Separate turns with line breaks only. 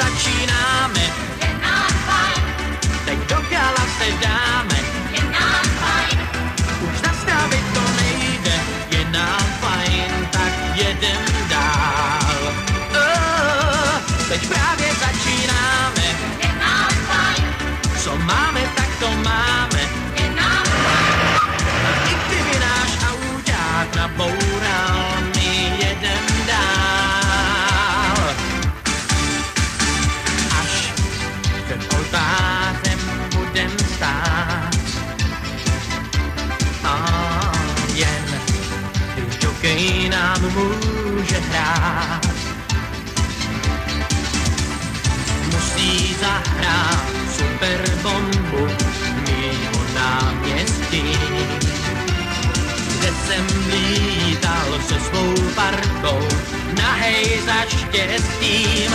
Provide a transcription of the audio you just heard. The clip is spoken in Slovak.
začínáme,
je nám fajn,
teď do gala se dáme,
je nám fajn,
už zastavit to nejde, je nám fajn, tak jedem dál. Teď právě začínáme,
je nám fajn,
co máme, tak to máme.
je nám fajn,
A i kdyby náš auták naboural, my jedem dál. Až před oltářem budem stát. A jen když jokej nám může hrát. Musí zahrát superbombu mimo náměstí, kde jsem lítal se svou partou, nahej za štěstím.